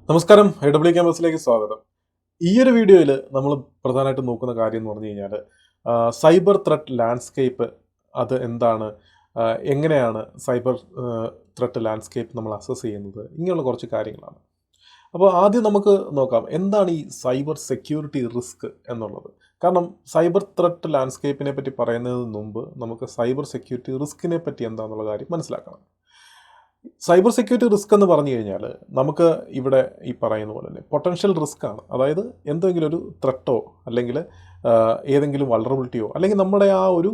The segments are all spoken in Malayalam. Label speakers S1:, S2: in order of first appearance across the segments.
S1: നമസ്കാരം, AW ക്യാമ്പസിലേക്ക് സ്വാഗതം. ഈ ഒരു വീഡിയോയിൽ നമ്മൾ പ്രധാനമായിട്ടും നോക്കുന്ന കാര്യം എന്ന് പറഞ്ഞു കഴിഞ്ഞാൽ സൈബർ ത്രെറ്റ് ലാൻഡ്സ്കേപ്പ് അത് എന്താണ്, എങ്ങനെയാണ് സൈബർ ത്രെറ്റ് ലാൻഡ്സ്കേപ്പ് നമ്മൾ അസസ് ചെയ്യുന്നത്, ഇങ്ങനെയുള്ള കുറച്ച് കാര്യങ്ങളാണ്. അപ്പോൾ ആദ്യം നമുക്ക് നോക്കാം എന്താണ് ഈ സൈബർ സെക്യൂരിറ്റി റിസ്ക് എന്നുള്ളത്. കാരണം സൈബർ ത്രെറ്റ് ലാൻഡ്സ്കേപ്പിനെ പറ്റി പറയുന്നതിന് മുമ്പ് നമുക്ക് സൈബർ സെക്യൂരിറ്റി റിസ്കിനെ പറ്റി എന്താണെന്നുള്ള കാര്യം മനസ്സിലാക്കണം. സൈബർ സെക്യൂരിറ്റി റിസ്ക് എന്ന് പറഞ്ഞു കഴിഞ്ഞാൽ നമുക്ക് ഇവിടെ ഈ പറയുന്ന പോലെ തന്നെ പൊട്ടൻഷ്യൽ റിസ്ക് ആണ്. അതായത് എന്തെങ്കിലും ഒരു ത്രെട്ടോ അല്ലെങ്കിൽ ഏതെങ്കിലും വൾണറബിലിറ്റിയോ അല്ലെങ്കിൽ നമ്മുടെ ആ ഒരു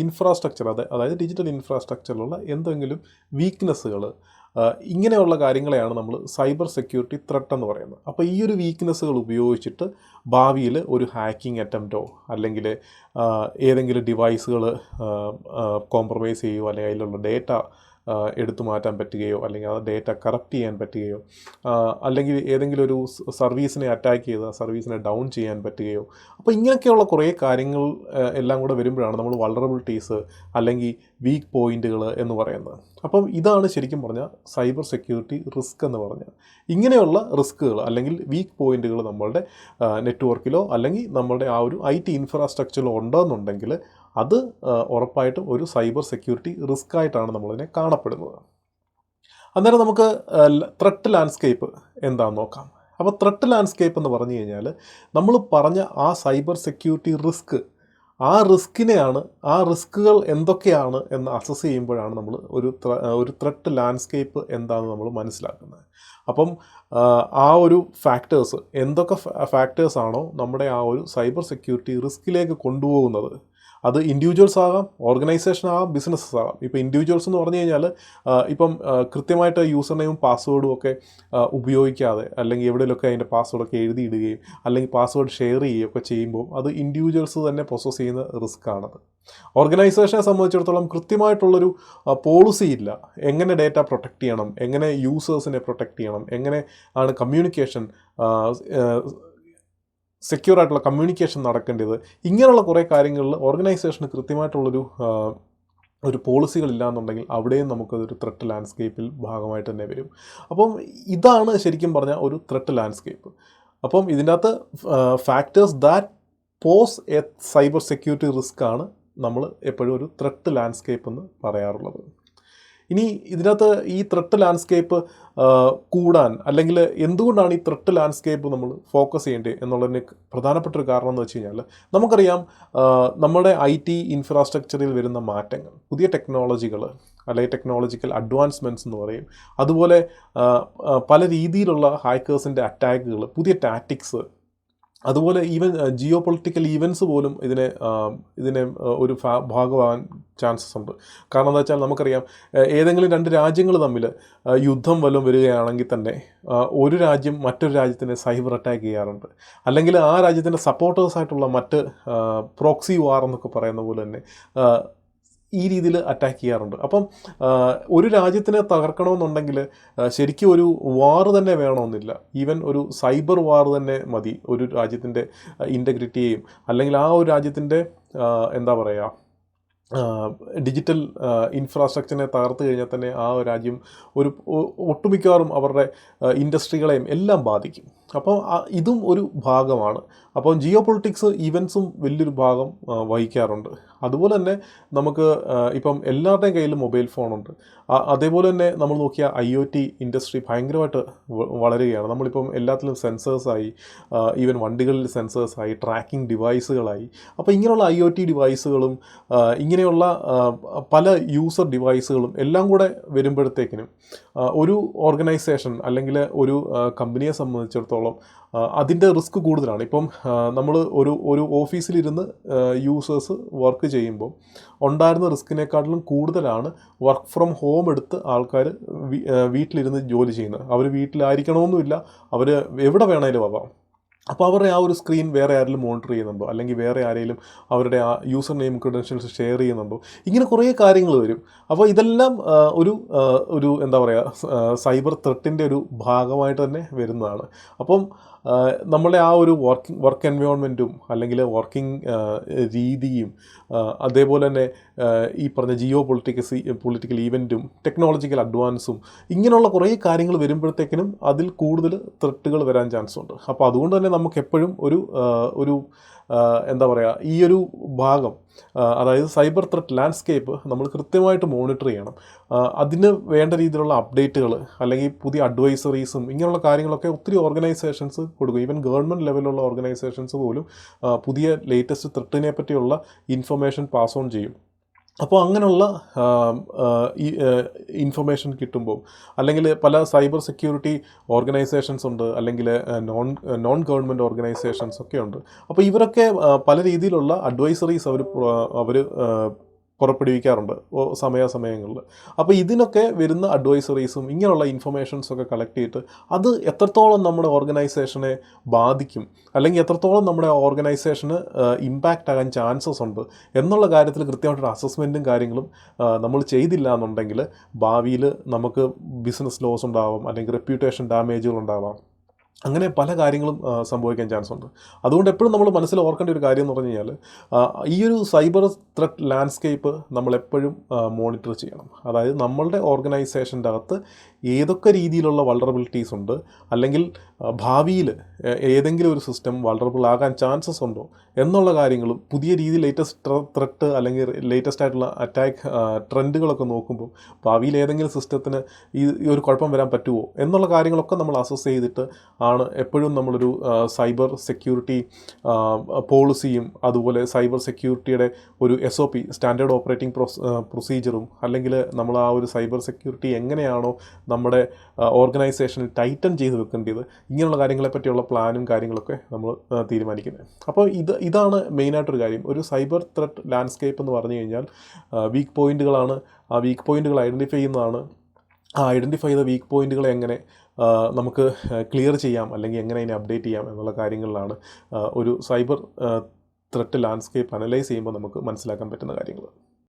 S1: ഇൻഫ്രാസ്ട്രക്ചർ അതായത് ഡിജിറ്റൽ ഇൻഫ്രാസ്ട്രക്ചറിലുള്ള എന്തെങ്കിലും വീക്ക്നെസ്സുകൾ, ഇങ്ങനെയുള്ള കാര്യങ്ങളെയാണ് നമ്മൾ സൈബർ സെക്യൂരിറ്റി ത്രെട്ട് എന്ന് പറയുന്നത്. അപ്പോൾ ഈ ഒരു വീക്ക്നെസ്സുകൾ ഉപയോഗിച്ചിട്ട് ഭാവിയിൽ ഒരു ഹാക്കിംഗ് അറ്റംപ്റ്റോ അല്ലെങ്കിൽ ഏതെങ്കിലും ഡിവൈസുകൾ കോംപ്രമൈസ് ചെയ്യുകയോ അല്ലെങ്കിൽ അതിലുള്ള ഡേറ്റ എടുത്തു മാറ്റാൻ പറ്റുകയോ അല്ലെങ്കിൽ ആ ഡേറ്റ കറപ്റ്റ് ചെയ്യാൻ പറ്റുകയോ അല്ലെങ്കിൽ ഏതെങ്കിലും ഒരു സർവീസിനെ അറ്റാക്ക് ചെയ്ത് ആ സർവീസിനെ ഡൗൺ ചെയ്യാൻ പറ്റുകയോ, അപ്പോൾ ഇങ്ങനെയൊക്കെയുള്ള കുറേ കാര്യങ്ങൾ എല്ലാം കൂടെ വരുമ്പോഴാണ് നമ്മൾ വൾണറബിലിറ്റീസ് അല്ലെങ്കിൽ വീക്ക് പോയിൻറ്റുകൾ എന്ന് പറയുന്നത്. അപ്പം ഇതാണ് ശരിക്കും പറഞ്ഞാൽ സൈബർ സെക്യൂരിറ്റി റിസ്ക് എന്ന് പറഞ്ഞാൽ. ഇങ്ങനെയുള്ള റിസ്ക്കുകൾ അല്ലെങ്കിൽ വീക്ക് പോയിൻറ്റുകൾ നമ്മളുടെ നെറ്റ്വർക്കിലോ അല്ലെങ്കിൽ നമ്മളുടെ ആ ഒരു IT ഇൻഫ്രാസ്ട്രക്ചറിലോ ഉണ്ടെന്നുണ്ടെങ്കിൽ അത് ഉറപ്പായിട്ടും ഒരു സൈബർ സെക്യൂരിറ്റി റിസ്ക് ആയിട്ടാണ് നമ്മളതിനെ കാണപ്പെടുന്നത്. അന്നേരം നമുക്ക് ത്രെറ്റ് ലാൻഡ്സ്കേപ്പ് എന്താണെന്ന് നോക്കാം. അപ്പോൾ ത്രെറ്റ് ലാൻഡ്സ്കേപ്പ് എന്ന് പറഞ്ഞു കഴിഞ്ഞാൽ നമ്മൾ പറഞ്ഞ ആ സൈബർ സെക്യൂരിറ്റി റിസ്ക്, ആ റിസ്കിനെയാണ്, ആ റിസ്കുകൾ എന്തൊക്കെയാണ് എന്ന് അസസ് ചെയ്യുമ്പോഴാണ് നമ്മൾ ഒരു ത്രെറ്റ് ലാൻഡ്സ്കേപ്പ് എന്താണെന്ന് നമ്മൾ മനസ്സിലാക്കുന്നത്. അപ്പം ആ ഒരു ഫാക്ടേഴ്സ് എന്തൊക്കെ ഫാക്ടേഴ്സാണോ നമ്മുടെ ആ ഒരു സൈബർ സെക്യൂരിറ്റി റിസ്കിലേക്ക് കൊണ്ടുപോകുന്നത്, അത് ഇൻഡിവിജ്വൽസ് ആകാം, ഓർഗനൈസേഷൻ ആകാം, ബിസിനസ്സസ് ആകാം. ഇപ്പോൾ ഇൻഡിവിജ്വൽസ് എന്ന് പറഞ്ഞു കഴിഞ്ഞാൽ ഇപ്പം കൃത്യമായിട്ട് യൂസർ നെയിമും പാസ്വേഡും ഒക്കെ ഉപയോഗിക്കാതെ അല്ലെങ്കിൽ എവിടെയെങ്കിലുമൊക്കെ അതിൻ്റെ പാസ്വേഡൊക്കെ എഴുതിയിടുകയും അല്ലെങ്കിൽ പാസ്വേഡ് ഷെയർ ചെയ്യുകയൊക്കെ ചെയ്യുമ്പോൾ അത് ഇൻഡിവിജ്വൽസ് തന്നെ പ്രൊസസ് ചെയ്യുന്ന റിസ്ക് ആണത്. ഓർഗനൈസേഷനെ സംബന്ധിച്ചിടത്തോളം കൃത്യമായിട്ടുള്ളൊരു പോളിസി ഇല്ല. എങ്ങനെ ഡേറ്റ പ്രൊട്ടക്റ്റ് ചെയ്യണം, എങ്ങനെ യൂസേഴ്സിനെ പ്രൊട്ടക്റ്റ് ചെയ്യണം, എങ്ങനെ ആണ് കമ്മ്യൂണിക്കേഷൻ സെക്യൂർ ആയിട്ടുള്ള കമ്മ്യൂണിക്കേഷൻ നടക്കേണ്ടത്, ഇങ്ങനെയുള്ള കുറേ കാര്യങ്ങളിൽ ഓർഗനൈസേഷന് ഒരു പോളിസികളില്ല എന്നുണ്ടെങ്കിൽ അവിടെയും നമുക്കതൊരു ത്രെറ്റ് ലാൻഡ്സ്കേപ്പിൽ ഭാഗമായിട്ട് തന്നെ വരും. അപ്പം ഇതാണ് ശരിക്കും പറഞ്ഞാൽ ഒരു ത്രെറ്റ് ലാൻഡ്സ്കേപ്പ്. അപ്പം ഇതിൻ്റെ അകത്ത് factors that pose a cyber security risk ആണ് നമ്മൾ എപ്പോഴും ഒരു ത്രെറ്റ് ലാൻഡ്സ്കേപ്പ് എന്ന് പറയാറുള്ളത്. ഇനി ഇതിനകത്ത് ഈ ത്രെറ്റ് ലാൻഡ്സ്കേപ്പ് കൂടാൻ അല്ലെങ്കിൽ എന്തുകൊണ്ടാണ് ഈ ത്രെറ്റ് ലാൻഡ്സ്കേപ്പ് നമ്മൾ ഫോക്കസ് ചെയ്യേണ്ടത് എന്നുള്ളതിന് പ്രധാനപ്പെട്ടൊരു കാരണം എന്ന് വെച്ച് കഴിഞ്ഞാൽ നമുക്കറിയാം നമ്മുടെ IT ഇൻഫ്രാസ്ട്രക്ചറിൽ വരുന്ന മാറ്റങ്ങൾ, പുതിയ ടെക്നോളജികൾ അല്ലെങ്കിൽ ടെക്നോളജിക്കൽ അഡ്വാൻസ്മെൻറ്റ്സ് എന്ന് പറയും, അതുപോലെ പല രീതിയിലുള്ള ഹാക്കേഴ്സിൻ്റെ അറ്റാക്കുകൾ, പുതിയ ടാറ്റിക്സ്, അതുപോലെ ഈവൻ ജിയോ പൊളിറ്റിക്കൽ ഈവൻസ് പോലും ഇതിനെ ഒരു ഭാഗമാകാൻ ചാൻസസ് ഉണ്ട്. കാരണം എന്താ വെച്ചാൽ നമുക്കറിയാം ഏതെങ്കിലും രണ്ട് രാജ്യങ്ങൾ തമ്മിൽ യുദ്ധം വല്ലതും വരികയാണെങ്കിൽ തന്നെ ഒരു രാജ്യം മറ്റൊരു രാജ്യത്തിനെ സൈബർ അറ്റാക്ക് ചെയ്യാറുണ്ട്. അല്ലെങ്കിൽ ആ രാജ്യത്തിൻ്റെ സപ്പോർട്ടേഴ്സായിട്ടുള്ള മറ്റ് പ്രോക്സി വാർ എന്നൊക്കെ പറയുന്ന പോലെ തന്നെ ഈ രീതിയിൽ അറ്റാക്ക് ചെയ്യാറുണ്ട്. അപ്പം ഒരു രാജ്യത്തിനെ തകർക്കണമെന്നുണ്ടെങ്കിൽ ശരിക്കും ഒരു വാർ തന്നെ വേണമെന്നില്ല. ഈവൻ ഒരു സൈബർ വാർ തന്നെ മതി ഒരു രാജ്യത്തിൻ്റെ ഇൻറ്റഗ്രിറ്റിയെയും അല്ലെങ്കിൽ ആ ഒരു രാജ്യത്തിൻ്റെ എന്താ പറയുക ഡിജിറ്റൽ ഇൻഫ്രാസ്ട്രക്ചറിനെ തകർത്ത് കഴിഞ്ഞാൽ തന്നെ ആ രാജ്യം ഒട്ടുമിക്കവാറും അവരുടെ ഇൻഡസ്ട്രികളെയും എല്ലാം ബാധിക്കും. അപ്പോൾ ഇതും ഒരു ഭാഗമാണ്. അപ്പോൾ ജിയോ പൊളിറ്റിക്സ് ഈവൻസും വലിയൊരു ഭാഗം വഹിക്കാറുണ്ട്. അതുപോലെ തന്നെ നമുക്ക് ഇപ്പം എല്ലാവരുടെയും കയ്യിൽ മൊബൈൽ ഫോണുണ്ട്. അതേപോലെ തന്നെ നമ്മൾ നോക്കിയാൽ IoT ഇൻഡസ്ട്രി ഭയങ്കരമായിട്ട് വളരുകയാണ്. നമ്മളിപ്പം എല്ലാത്തിലും സെൻസേഴ്സായി, ഈവൻ വണ്ടികളിൽ സെൻസേഴ്സായി, ട്രാക്കിംഗ് ഡിവൈസുകളായി. അപ്പോൾ ഇങ്ങനെയുള്ള IoT ഡിവൈസുകളും ഇങ്ങനെയുള്ള പല യൂസർ ഡിവൈസുകളും എല്ലാം കൂടെ വരുമ്പോഴത്തേക്കിനും ഒരു ഓർഗനൈസേഷൻ അല്ലെങ്കിൽ ഒരു കമ്പനിയെ സംബന്ധിച്ചിടത്തോളം അതിൻ്റെ റിസ്ക് കൂടുതലാണ്. ഇപ്പം നമ്മൾ ഒരു ഓഫീസിലിരുന്ന് യൂസേഴ്സ് വർക്ക് ചെയ്യുമ്പോൾ ഉണ്ടായിരുന്ന റിസ്കിനേക്കാട്ടിലും കൂടുതലാണ് വർക്ക് ഫ്രം ഹോം എടുത്ത് ആൾക്കാർ വീട്ടിലിരുന്ന് ജോലി ചെയ്യുന്നത്. അവർ വീട്ടിലായിരിക്കണമെന്നുമില്ല, അവർ എവിടെ വേണേലും ആവാം. അപ്പോൾ അവരുടെ ആ ഒരു സ്ക്രീൻ വേറെ ആരെങ്കിലും മോണിറ്റർ ചെയ്യുന്നുണ്ടോ അല്ലെങ്കിൽ വേറെ ആരെങ്കിലും അവരുടെ ആ യൂസർ നെയിം ക്രെഡൻഷ്യൽസ് ഷെയർ ചെയ്യുന്നുണ്ടോ, ഇങ്ങനെ കുറേ കാര്യങ്ങൾ വരും. അപ്പോൾ ഇതെല്ലാം ഒരു എന്താ പറയുക സൈബർ ത്രെട്ടിൻ്റെ ഒരു ഭാഗമായിട്ട് തന്നെ വരുന്നതാണ്. അപ്പം നമ്മളെ ആ ഒരു വർക്ക് എൻവയോൺമെൻറ്റും അല്ലെങ്കിൽ വർക്കിംഗ് രീതിയും അതേപോലെ തന്നെ ഈ പറഞ്ഞ പൊളിറ്റിക്കൽ ഈവൻറ്റും ടെക്നോളജിക്കൽ അഡ്വാൻസും ഇങ്ങനെയുള്ള കുറേ കാര്യങ്ങൾ വരുമ്പോഴത്തേക്കിനും അതിൽ കൂടുതൽ ത്രെട്ടുകൾ വരാൻ ചാൻസ് ഉണ്ട്. അപ്പോൾ അതുകൊണ്ട് തന്നെ നമുക്ക് എപ്പോഴും ഒരു എന്താ പറയുക, ഈ ഒരു ഭാഗം അതായത് സൈബർ ത്രെറ്റ് ലാൻഡ്സ്കേപ്പ് നമ്മൾ കൃത്യമായിട്ട് മോണിറ്റർ ചെയ്യണം. അതിന് വേണ്ട രീതിയിലുള്ള അപ്ഡേറ്റുകൾ അല്ലെങ്കിൽ പുതിയ അഡ്വൈസറീസും ഇങ്ങനെയുള്ള കാര്യങ്ങളൊക്കെ ഒത്തിരി ഓർഗനൈസേഷൻസ് കൊടുക്കും. ഈവൻ ഗവൺമെൻറ് ലെവലുള്ള ഓർഗനൈസേഷൻസ് പോലും പുതിയ ലേറ്റസ്റ്റ് ത്രെട്ടിനെ പറ്റിയുള്ള ഇൻഫർമേഷൻ പാസ് ഓൺ ചെയ്യും. അപ്പോൾ അങ്ങനെയുള്ള ഈ ഇൻഫർമേഷൻ കിട്ടുമ്പോൾ അല്ലെങ്കിൽ പല സൈബർ സെക്യൂരിറ്റി ഓർഗനൈസേഷൻസ് ഉണ്ട്, അല്ലെങ്കിൽ നോൺ ഗവൺമെൻറ് ഓർഗനൈസേഷൻസ് ഒക്കെ ഉണ്ട്. അപ്പോൾ ഇവരൊക്കെ പല രീതിയിലുള്ള അഡ്വൈസറീസ് അവർ പുറപ്പെടുവിക്കാറുണ്ട് സമയാസമയങ്ങളിൽ. അപ്പോൾ ഇതിനൊക്കെ വരുന്ന അഡ്വൈസറീസും ഇങ്ങനെയുള്ള ഇൻഫർമേഷൻസൊക്കെ കളക്ട് ചെയ്തിട്ട് അത് എത്രത്തോളം നമ്മുടെ ഓർഗനൈസേഷനെ ബാധിക്കും അല്ലെങ്കിൽ എത്രത്തോളം നമ്മുടെ ഓർഗനൈസേഷന് ഇമ്പാക്റ്റ് ആകാൻ ചാൻസസ് ഉണ്ട് എന്നുള്ള കാര്യത്തിൽ കൃത്യമായിട്ടൊരു അസസ്മെൻറ്റും കാര്യങ്ങളും നമ്മൾ ചെയ്തില്ല എന്നുണ്ടെങ്കിൽ ഭാവിയിൽ നമുക്ക് ബിസിനസ് ലോസ് ഉണ്ടാവാം, അല്ലെങ്കിൽ റെപ്യൂട്ടേഷൻ ഡാമേജുകൾ ഉണ്ടാവാം. അങ്ങനെ പല കാര്യങ്ങളും സംഭവിക്കാൻ ചാൻസ് ഉണ്ട്. അതുകൊണ്ട് എപ്പോഴും നമ്മൾ മനസ്സിൽ ഓർക്കേണ്ട ഒരു കാര്യം എന്ന് പറഞ്ഞു കഴിഞ്ഞാൽ ഈ ഒരു സൈബർ ത്രെറ്റ് ലാൻഡ്സ്കേപ്പ് നമ്മളെപ്പോഴും മോണിറ്റർ ചെയ്യണം. അതായത് നമ്മളുടെ ഓർഗനൈസേഷൻ്റെ അകത്ത് ഏതൊക്കെ രീതിയിലുള്ള വൾണറബിലിറ്റീസ് ഉണ്ട്, അല്ലെങ്കിൽ ഭാവിയിൽ ഏതെങ്കിലും ഒരു സിസ്റ്റം വൾണറബിൾ ആകാൻ ചാൻസസ് ഉണ്ടോ എന്നുള്ള കാര്യങ്ങളും പുതിയ രീതിയിൽ ലേറ്റസ്റ്റ് ത്രെട്ട് അല്ലെങ്കിൽ ലേറ്റസ്റ്റ് ആയിട്ടുള്ള അറ്റാക്ക് ട്രെൻഡുകളൊക്കെ നോക്കുമ്പോൾ ഭാവിയിൽ ഏതെങ്കിലും സിസ്റ്റത്തിന് ഈ ഒരു കുഴപ്പം വരാൻ പറ്റുമോ എന്നുള്ള കാര്യങ്ങളൊക്കെ നമ്മൾ അസസ് ചെയ്തിട്ട് ആണ് എപ്പോഴും നമ്മളൊരു സൈബർ സെക്യൂരിറ്റി പോളിസിയും അതുപോലെ സൈബർ സെക്യൂരിറ്റിയുടെ ഒരു SOP സ്റ്റാൻഡേർഡ് ഓപ്പറേറ്റിംഗ് പ്രൊസീജിയറും അല്ലെങ്കിൽ നമ്മൾ ആ ഒരു സൈബർ സെക്യൂരിറ്റി എങ്ങനെയാണോ നമ്മുടെ ഓർഗനൈസേഷനിൽ ടൈറ്റൻ ചെയ്ത് വെക്കേണ്ടത് ഇങ്ങനെയുള്ള കാര്യങ്ങളെ പറ്റിയുള്ള പ്ലാനും കാര്യങ്ങളൊക്കെ നമ്മൾ തീരുമാനിക്കുന്നത്. അപ്പോൾ ഇതാണ് മെയിനായിട്ടൊരു കാര്യം. ഒരു സൈബർ ത്രെറ്റ് ലാൻഡ്സ്കേപ്പ് എന്ന് പറഞ്ഞു കഴിഞ്ഞാൽ വീക്ക് പോയിൻറ്റുകളാണ്. ആ വീക്ക് പോയിൻറ്റുകൾ ഐഡൻറ്റിഫൈ ചെയ്യുന്നതാണ്. ആ ഐഡൻറ്റിഫൈ ചെയ്ത വീക്ക് പോയിൻറ്റുകളെ എങ്ങനെ നമുക്ക് ക്ലിയർ ചെയ്യാം അല്ലെങ്കിൽ എങ്ങനെ അതിനെ അപ്ഡേറ്റ് ചെയ്യാം എന്നുള്ള കാര്യങ്ങളിലാണ് ഒരു സൈബർ ത്രെറ്റ് ലാൻഡ്സ്കേപ്പ് അനലൈസ് ചെയ്യുമ്പോൾ നമുക്ക് മനസ്സിലാക്കാൻ പറ്റുന്ന കാര്യങ്ങൾ.